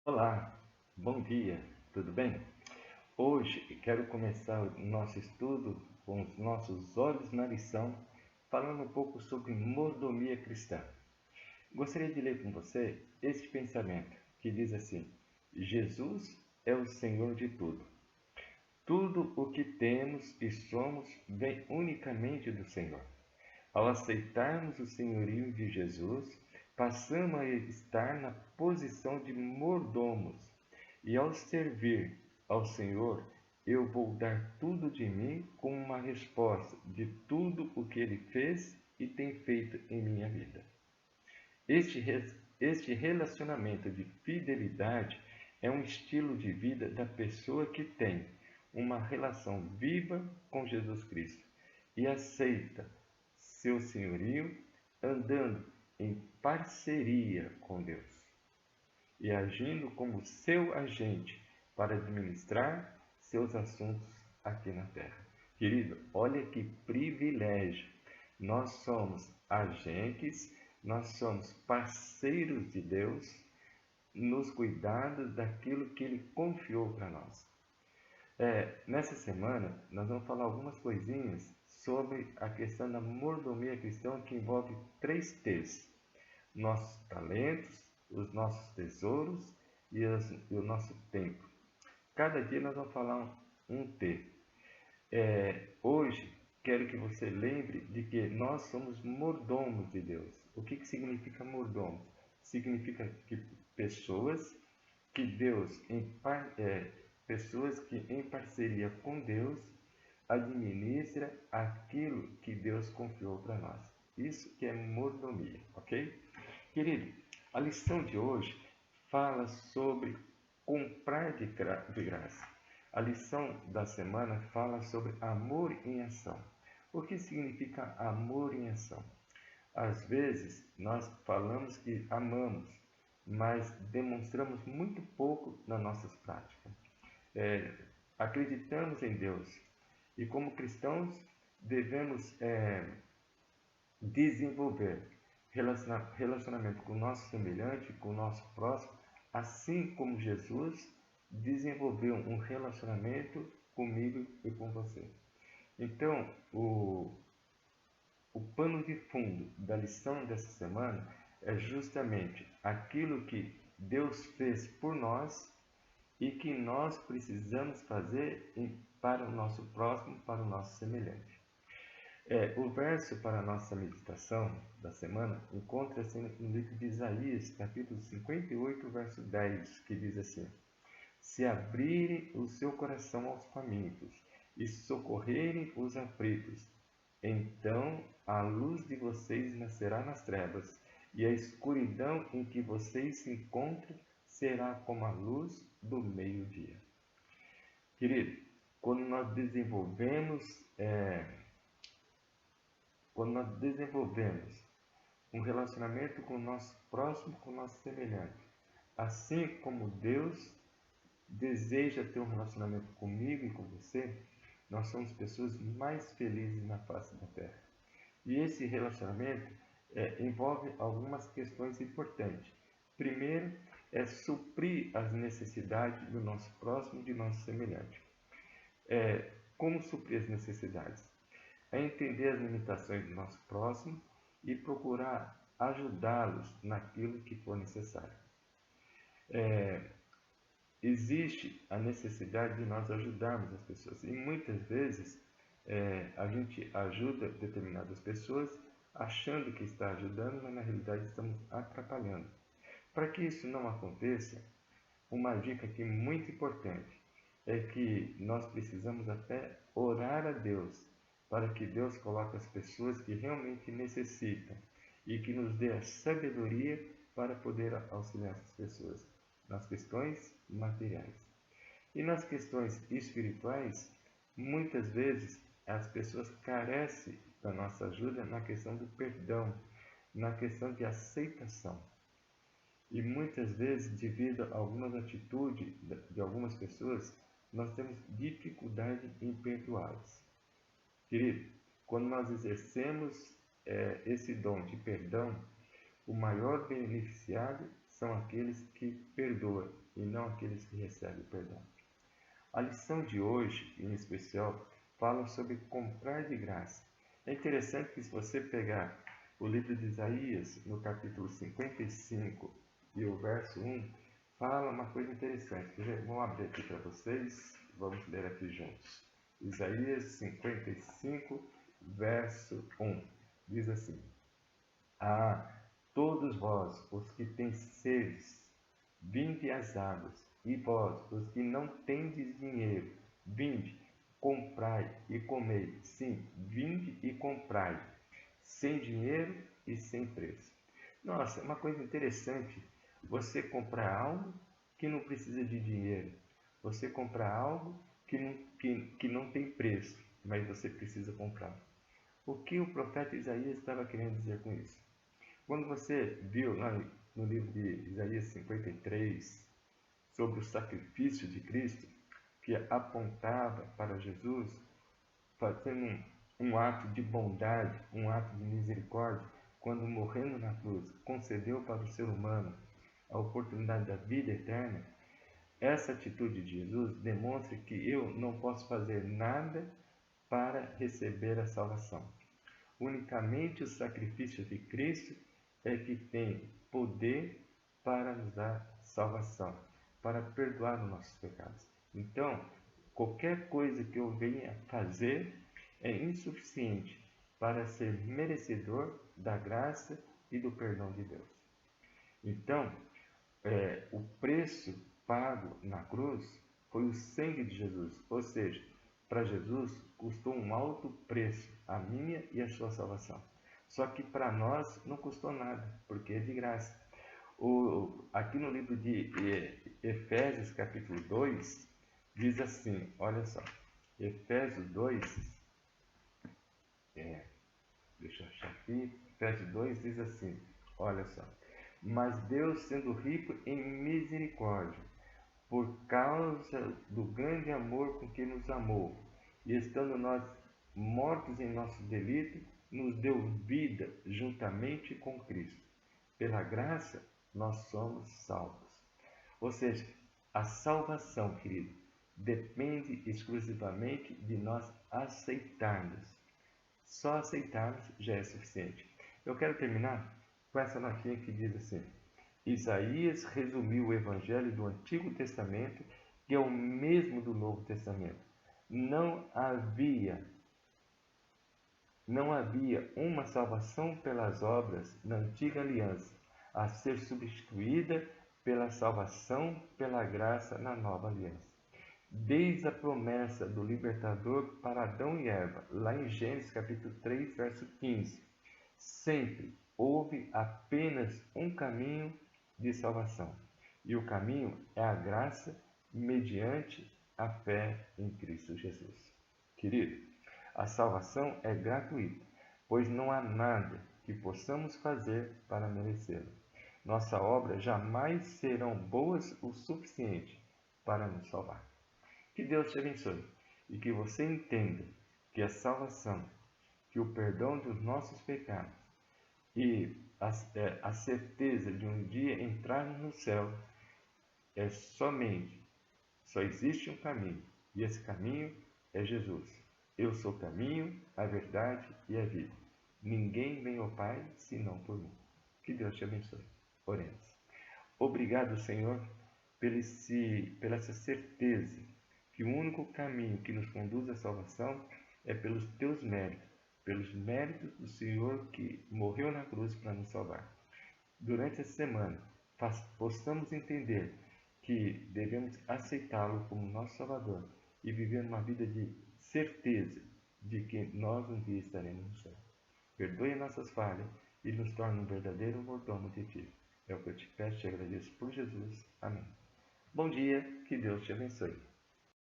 Olá, bom dia, tudo bem? Hoje quero começar o nosso estudo com os nossos olhos na lição, falando um pouco sobre mordomia cristã. Gostaria de ler com você este pensamento que diz assim: Jesus é o Senhor de tudo. Tudo o que temos e somos vem unicamente do Senhor. Ao aceitarmos o senhorio de Jesus, passamos a estar na posição de mordomos. E ao servir ao Senhor, eu vou dar tudo de mim como uma resposta de tudo o que Ele fez e tem feito em minha vida. Este relacionamento de fidelidade é um estilo de vida da pessoa que tem uma relação viva com Jesus Cristo e aceita seu senhorio, andando em parceria com Deus e agindo como seu agente para administrar seus assuntos aqui na terra. Querido, olha que privilégio! Nós somos agentes, nós somos parceiros de Deus nos cuidados daquilo que Ele confiou para nós. Nessa semana, nós vamos falar algumas coisinhas sobre a questão da mordomia cristã que envolve 3 T's: nossos talentos, os nossos tesouros e o nosso tempo. Cada dia nós vamos falar um T. Hoje, quero que você lembre de que nós somos mordomos de Deus. O que significa mordomo? Significa que pessoas que Deus, pessoas que em parceria com Deus administra aquilo que Deus confiou para nós. Isso que é mordomia, ok? Querido, a lição de hoje fala sobre comprar de graça. A lição da semana fala sobre amor em ação. O que significa amor em ação? Às vezes nós falamos que amamos, mas demonstramos muito pouco nas nossas práticas. Acreditamos em Deus e, como cristãos, devemos desenvolver relacionamento com o nosso semelhante, com o nosso próximo, assim como Jesus desenvolveu um relacionamento comigo e com você. Então, o pano de fundo da lição dessa semana é justamente aquilo que Deus fez por nós e que nós precisamos fazer para o nosso próximo, para o nosso semelhante. O verso para a nossa meditação da semana encontra-se no livro de Isaías, capítulo 58, verso 10, que diz assim: Se abrirem o seu coração aos famintos e socorrerem os aflitos, então a luz de vocês nascerá nas trevas, e a escuridão em que vocês se encontram será como a luz do meio-dia. Querido, quando nós desenvolvemos um relacionamento com o nosso próximo, com o nosso semelhante, assim como Deus deseja ter um relacionamento comigo e com você, nós somos pessoas mais felizes na face da terra. E esse relacionamento envolve algumas questões importantes. Primeiro, é suprir as necessidades do nosso próximo, de nosso semelhante. Como suprir as necessidades? É entender as limitações do nosso próximo e procurar ajudá-los naquilo que for necessário. Existe a necessidade de nós ajudarmos as pessoas e muitas vezes a gente ajuda determinadas pessoas achando que está ajudando, mas na realidade estamos atrapalhando. Para que isso não aconteça, uma dica aqui muito importante é que nós precisamos até orar a Deus para que Deus coloque as pessoas que realmente necessitam e que nos dê a sabedoria para poder auxiliar essas pessoas nas questões materiais. E nas questões espirituais, muitas vezes as pessoas carecem da nossa ajuda na questão do perdão, na questão de aceitação. E muitas vezes, devido a algumas atitudes de algumas pessoas, nós temos dificuldade em perdoá-las. Querido, quando nós exercemos esse dom de perdão, o maior beneficiado são aqueles que perdoam e não aqueles que recebem perdão. A lição de hoje, em especial, fala sobre comprar de graça. É interessante que se você pegar o livro de Isaías, no capítulo 55 e o verso 1, fala uma coisa interessante. Vamos abrir aqui para vocês, vamos ler aqui juntos. Isaías 55, verso 1, diz assim: Ah, todos vós, os que têm sedes, vinde às águas, e vós, os que não tendes dinheiro, vinde, comprai e comei. Sim, vinde e comprai, sem dinheiro e sem preço. Nossa, é uma coisa interessante você comprar algo que não precisa de dinheiro. Você comprar algo que não tem preço, mas você precisa comprar. O que o profeta Isaías estava querendo dizer com isso? Quando você viu lá no livro de Isaías 53, sobre o sacrifício de Cristo, que apontava para Jesus, fazendo um ato de bondade, um ato de misericórdia, quando morrendo na cruz, concedeu para o ser humano a oportunidade da vida eterna. Essa atitude de Jesus demonstra que eu não posso fazer nada para receber a salvação. Unicamente o sacrifício de Cristo é que tem poder para nos dar salvação, para perdoar os nossos pecados. Então, qualquer coisa que eu venha fazer é insuficiente para ser merecedor da graça e do perdão de Deus. Então, o preço pago na cruz foi o sangue de Jesus, ou seja, para Jesus custou um alto preço, a minha e a sua salvação. Só que para nós não custou nada, porque é de graça. Aqui no livro de Efésios, capítulo 2, diz assim, olha só, Efésios 2, deixa eu achar aqui, Efésios 2 diz assim, olha só, mas Deus sendo rico em misericórdia, por causa do grande amor com que nos amou, e estando nós mortos em nosso delito, nos deu vida juntamente com Cristo. Pela graça, nós somos salvos. Ou seja, a salvação, querido, depende exclusivamente de nós aceitarmos. Só aceitarmos já é suficiente. Eu quero terminar com essa notinha que diz assim: Isaías resumiu o Evangelho do Antigo Testamento, que é o mesmo do Novo Testamento. Não havia uma salvação pelas obras na antiga aliança, a ser substituída pela salvação pela graça na nova aliança. Desde a promessa do libertador para Adão e Eva, lá em Gênesis capítulo 3, verso 15, sempre houve apenas um caminho de salvação. E o caminho é a graça mediante a fé em Cristo Jesus. Querido, a salvação é gratuita, pois não há nada que possamos fazer para merecê-la. Nossa obra jamais serão boas o suficiente para nos salvar. Que Deus te abençoe e que você entenda que a salvação, que o perdão dos nossos pecados e a certeza de um dia entrarmos no céu é só existe um caminho, e esse caminho é Jesus. Eu sou o caminho, a verdade e a vida. Ninguém vem ao Pai senão por mim. Que Deus te abençoe. Oremos. Obrigado, Senhor, pela essa certeza que o único caminho que nos conduz à salvação é pelos teus méritos, pelos méritos do Senhor que morreu na cruz para nos salvar. Durante essa semana, possamos entender que devemos aceitá-lo como nosso Salvador e viver uma vida de certeza de que nós um dia estaremos no céu. Perdoe nossas falhas e nos torne um verdadeiro mordomo de Ti. É o que eu te peço e te agradeço por Jesus. Amém. Bom dia, que Deus te abençoe.